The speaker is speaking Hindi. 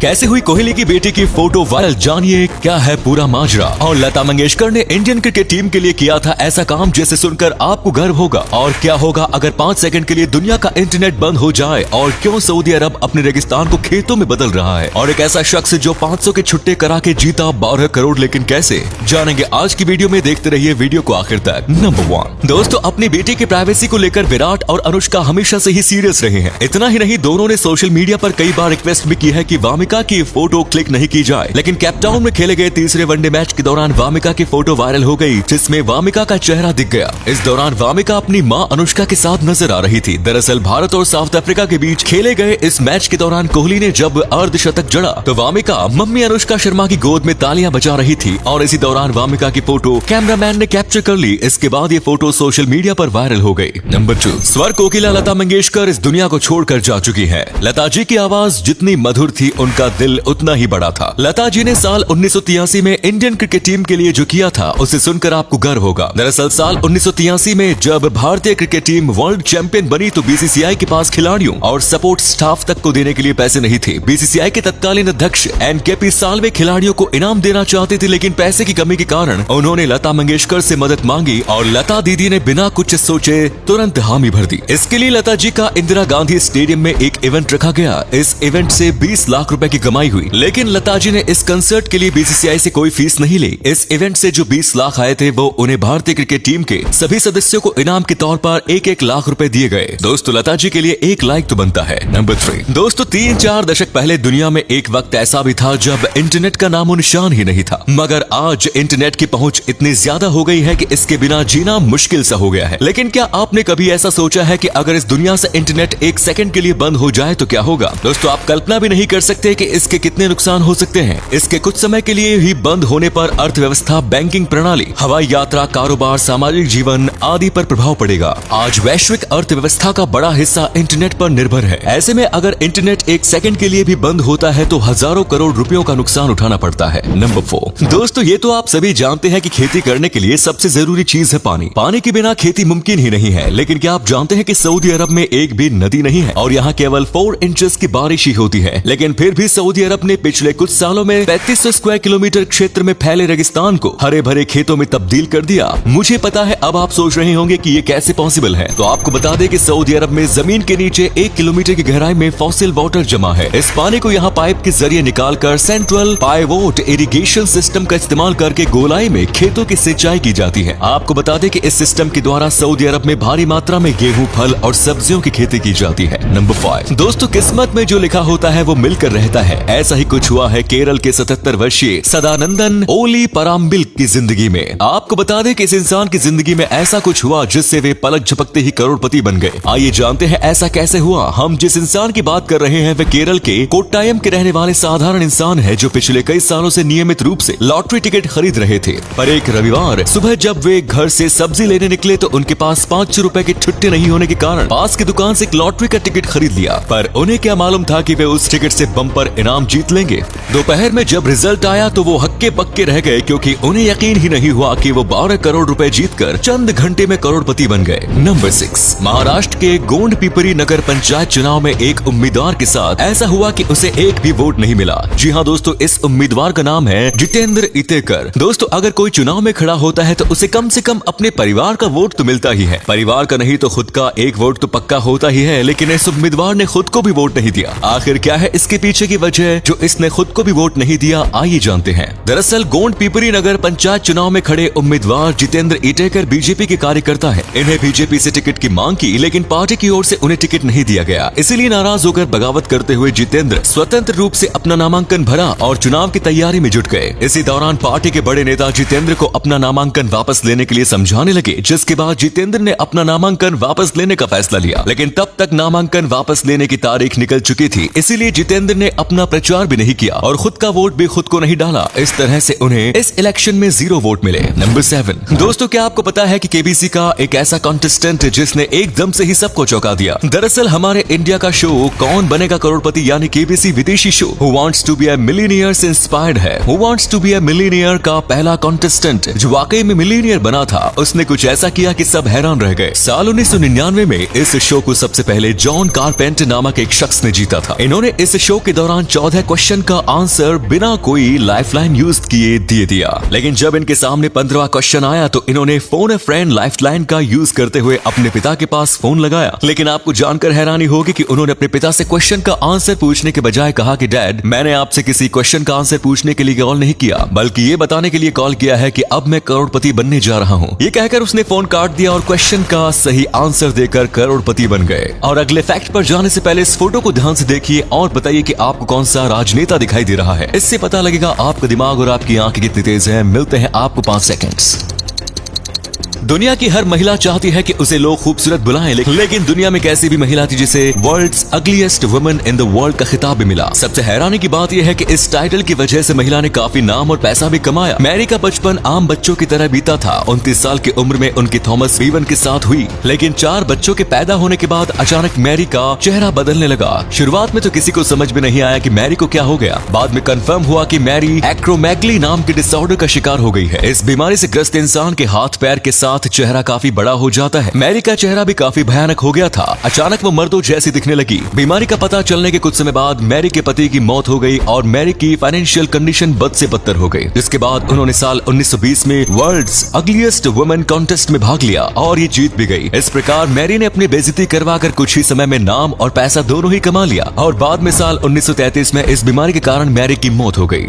कैसे हुई कोहली की बेटी की फोटो वायरल, जानिए क्या है पूरा माजरा। और लता मंगेशकर ने इंडियन क्रिकेट टीम के लिए किया था ऐसा काम जिसे सुनकर आपको गर्व होगा। और क्या होगा अगर 5 सेकंड के लिए दुनिया का इंटरनेट बंद हो जाए, और क्यों सऊदी अरब अपने रेगिस्तान को खेतों में बदल रहा है, और एक ऐसा शख्स जो 500 के छुट्टे करा के जीता 12 करोड़, लेकिन कैसे, जानेंगे आज की वीडियो में। देखते रहिए वीडियो को आखिर तक। नंबर 1 दोस्तों, अपनी बेटी की प्राइवेसी को लेकर विराट और अनुष्का हमेशा से ही सीरियस रहे हैं। इतना ही नहीं, दोनों ने सोशल मीडिया पर कई बार रिक्वेस्ट भी की है कि वामिका की फोटो क्लिक नहीं की जाए। लेकिन केपटाउन में खेले गए तीसरे वनडे मैच के दौरान वामिका की फोटो वायरल हो गई, जिसमें वामिका का चेहरा दिख गया। इस दौरान वामिका अपनी मां अनुष्का के साथ नजर आ रही थी। दरअसल भारत और साउथ अफ्रीका के बीच खेले गए इस मैच के दौरान कोहली ने जब अर्धशतक जड़ा तो वामिका मम्मी अनुष्का शर्मा की गोद में तालियां बजा रही थी, और इसी दौरान वामिका की फोटो कैमरामैन ने कैप्चर कर ली। इसके बाद ये फोटो सोशल मीडिया पर वायरल हो गई। नंबर 2 स्वर कोकिला लता मंगेशकर इस दुनिया को छोड़कर जा चुकी है। लता जी की आवाज जितनी मधुर थी, उनका दिल उतना ही बड़ा था। लता जी ने साल 1983 में इंडियन क्रिकेट टीम के लिए जो किया था, उसे सुनकर आपको गर्व होगा। दरअसल साल 1983 में जब भारतीय क्रिकेट टीम वर्ल्ड चैंपियन बनी तो बीसीसीआई के पास खिलाड़ियों और सपोर्ट स्टाफ तक को देने के लिए पैसे नहीं थे। बीसीसीआई के तत्कालीन अध्यक्ष एनकेपी साल्वे खिलाड़ियों को इनाम देना चाहते थे, लेकिन पैसे की कमी के कारण उन्होंने लता मंगेशकर से मदद मांगी, और लता दीदी ने बिना कुछ सोचे तुरंत हामी भर दी। इसके लिए लता जी का इंदिरा गांधी स्टेडियम में एक इवेंट रखा गया। इस इवेंट से 20 लाख रुपए की कमाई हुई, लेकिन लता जी ने इस कंसर्ट के लिए बीसीसीआई से कोई फीस नहीं ली। इस इवेंट से जो 20 लाख आए थे, वो उन्हें भारतीय क्रिकेट टीम के सभी सदस्यों को इनाम के तौर पर 1-1 लाख रुपए दिए गए। दोस्तों, लता जी के लिए 1 लाइक तो बनता है। नंबर 3 दोस्तों, 3-4 दशक पहले दुनिया में एक वक्त ऐसा भी था जब इंटरनेट का नामो निशान ही नहीं था, मगर आज इंटरनेट की पहुंच इतनी ज्यादा हो गई है कि इसके बिना जीना मुश्किल सा हो गया है। लेकिन क्या आपने कभी ऐसा सोचा है कि अगर इस दुनिया से इंटरनेट 1 सेकंड के लिए बंद हो जाए तो क्या होगा? दोस्तों, आप कल्पना भी नहीं कर सकते कि इसके कितने नुकसान हो सकते हैं। इसके कुछ समय के लिए ही बंद होने पर अर्थव्यवस्था, बैंकिंग प्रणाली, हवाई यात्रा, कारोबार, सामाजिक जीवन आदि पर प्रभाव पड़ेगा। आज वैश्विक अर्थव्यवस्था का बड़ा हिस्सा इंटरनेट पर निर्भर है। ऐसे में अगर इंटरनेट 1 सेकंड के लिए भी बंद होता है तो हजारों करोड़ रुपयों का नुकसान उठाना पड़ता है। नंबर 4 दोस्तों, ये तो आप सभी जानते हैं कि खेती करने के लिए सबसे जरूरी चीज है पानी। पानी के बिना खेती मुमकिन ही नहीं है। लेकिन क्या आप जानते हैं कि सऊदी अरब में एक भी नदी नहीं है, और यहाँ केवल 4 इंचेस की बारिश ही होती है। लेकिन फिर भी सऊदी अरब ने पिछले कुछ सालों में 3500 स्क्वायर किलोमीटर क्षेत्र में फैले रेगिस्तान को हरे भरे खेतों में तब्दील कर दिया। मुझे पता है अब आप सोच रहे होंगे कि ये कैसे पॉसिबल है, तो आपको बता दें कि सऊदी अरब में जमीन के नीचे 1 किलोमीटर की गहराई में फॉसिल वाटर जमा है। इस पानी को यहाँ पाइप के जरिए निकालकर सेंट्रल पाइवोट इरिगेशन सिस्टम का इस्तेमाल करके गोलाई में खेतों की सिंचाई की जाती है। आपको बता दें कि इस सिस्टम के द्वारा सऊदी अरब में भारी मात्रा में गेहूं, फल और सब्जियों की खेती की जाती है। नंबर 5 दोस्तों, किस्मत में जो लिखा होता है वो मिलकर रहता है। ऐसा ही कुछ हुआ है केरल के 77 वर्षीय सदानंदन ओली पराम्बिल की जिंदगी में। आपको बता दें कि इस इंसान की जिंदगी में ऐसा कुछ हुआ जिससे वे पलक झपकते ही करोड़पति बन गए। आइए जानते हैं ऐसा कैसे हुआ। हम जिस इंसान की बात कर रहे हैं वे केरल के कोट्टायम के रहने वाले साधारण इंसान है, जो पिछले कई सालों से नियमित रूप से लॉटरी टिकट खरीद रहे थे। पर एक रविवार सुबह जब वे घर से सब्जी लेने निकले तो उनके पास 500 रुपए के छुट्टे नहीं होने के कारण पास की दुकान से एक लॉटरी का टिकट खरीद लिया। पर उन्हें क्या मालूम था कि वे उस टिकट से बम्पर इनाम जीत लेंगे। दोपहर में जब रिजल्ट आया तो वो हक्के बक्के रह गए, क्योंकि उन्हें यकीन ही नहीं हुआ कि वो 12 करोड़ रुपए जीतकर चंद घंटे में करोड़पति बन गए। नंबर 6 महाराष्ट्र के गोंड पिपरी नगर पंचायत चुनाव में एक उम्मीदवार के साथ ऐसा हुआ कि उसे एक भी वोट नहीं मिला। जी हाँ दोस्तों, इस उम्मीदवार का नाम है जितेंद्र इतेकर। दोस्तों, अगर कोई चुनाव में खड़ा होता है तो उसे कम से कम अपने परिवार का वोट तो मिलता ही है। परिवार का नहीं तो खुद का एक वोट तो पक्का होता ही है, लेकिन इस उम्मीदवार ने खुद को भी वोट नहीं दिया। आखिर क्या है इसके पीछे की वजह जो इसने खुद को भी वोट नहीं दिया, आइए जानते हैं। दरअसल गोंड पिपरी नगर पंचायत चुनाव में खड़े उम्मीदवार जितेंद्र इटेकर बीजेपी के कार्यकर्ता है। इन्हें बीजेपी से टिकट की मांग की, लेकिन पार्टी की ओर से उन्हें टिकट नहीं दिया गया। इसीलिए नाराज होकर बगावत करते हुए जितेंद्र स्वतंत्र रूप से अपना नामांकन भरा और चुनाव की तैयारी में जुट गए। इसी दौरान पार्टी के बड़े नेता जितेंद्र को अपना नामांकन वापस लेने के लिए समझाने लगे, जिसके बाद जितेंद्र ने अपना नामांकन वापस लेने का फैसला लिया। लेकिन तब तक नामांकन वापस लेने की तारीख निकल चुकी थी, इसीलिए जितेंद्र ने अपना प्रचार भी नहीं किया और खुद का वोट भी खुद को नहीं डाला। इस तरह से उन्हें इस इलेक्शन में 0 वोट मिले। नंबर 7 दोस्तों, क्या आपको पता है कि केबीसी का एक ऐसा कॉन्टेस्टेंट जिसने एकदम से ही सबको चौंका दिया। दरअसल हमारे इंडिया का शो कौन बनेगा करोड़पति यानी केबीसी विदेशी show who wants to be a millionaire से इंस्पायर्ड है। Who wants to be a millionaire का पहला कॉन्टेस्टेंट जो वाकई में मिलियनियर बना था, उसने कुछ ऐसा किया कि सब हैरान रह गए। साल 1999 में इस शो को सबसे पहले जॉन कारपेंटर नामक एक शख्स ने जीता था। इन्होंने इस शो के दौरान दौरान 14 क्वेश्चन का आंसर बिना कोई लाइफलाइन यूज किए दे दिया। लेकिन जब इनके सामने 15वां क्वेश्चन आया तो इन्होंने फोन ए फ्रेंड लाइफलाइन का यूज करते हुए अपने पिता के पास फोन लगाया। लेकिन आपको जानकर हैरानी होगी कि उन्होंने अपने पिता से क्वेश्चन का आंसर पूछने के बजाय कहा कि डैड, मैंने आपसे किसी क्वेश्चन का आंसर पूछने के लिए कॉल नहीं किया, बल्कि ये बताने के लिए कॉल किया है कि अब मैं करोड़पति बनने जा रहा हूँ। ये कहकर उसने फोन काट दिया और क्वेश्चन का सही आंसर देकर करोड़पति बन गए। और अगले फैक्ट पर जाने से पहले इस फोटो को ध्यान से देखिए और बताइए कि आपको कौन सा राजनेता दिखाई दे रहा है। इससे पता लगेगा आपका दिमाग और आपकी आंखें कितनी तेज है। मिलते हैं आपको 5 सेकंड्स। दुनिया की हर महिला चाहती है कि उसे लोग खूबसूरत बुलाएं, लेकिन दुनिया में कैसी भी महिला थी जिसे world's ugliest woman in the world का खिताब भी मिला। सबसे हैरानी की बात यह है कि इस टाइटल की वजह से महिला ने काफी नाम और पैसा भी कमाया। मैरी का बचपन आम बच्चों की तरह बीता था। 29 साल की उम्र में उनकी थॉमस वीवन के साथ हुई, लेकिन 4 बच्चों के पैदा होने के बाद अचानक मैरी का चेहरा बदलने लगा। शुरुआत में तो किसी को समझ में नहीं आया कि मैरी को क्या हो गया। बाद में कंफर्म हुआ कि मैरी एक्रोमेगली नाम के डिसऑर्डर का शिकार हो गई है। इस बीमारी से ग्रस्त इंसान के हाथ पैर के साथ चेहरा काफी बड़ा हो जाता है। मैरी का चेहरा भी काफी भयानक हो गया था। अचानक वो मर्दों जैसी दिखने लगी। बीमारी का पता चलने के कुछ समय बाद मैरी के पति की मौत हो गई और मैरी की फाइनेंशियल कंडीशन बद से बदतर हो गई। जिसके बाद उन्होंने साल 1920 में वर्ल्ड्स अगलीस्ट वुमन कॉन्टेस्ट में भाग लिया और ये जीत भी गई। इस प्रकार मैरी ने अपनी बेइज्जती करवाकर कुछ ही समय में नाम और पैसा दोनों ही कमा लिया और बाद में साल 1933 में इस बीमारी के कारण मैरी की मौत हो गई।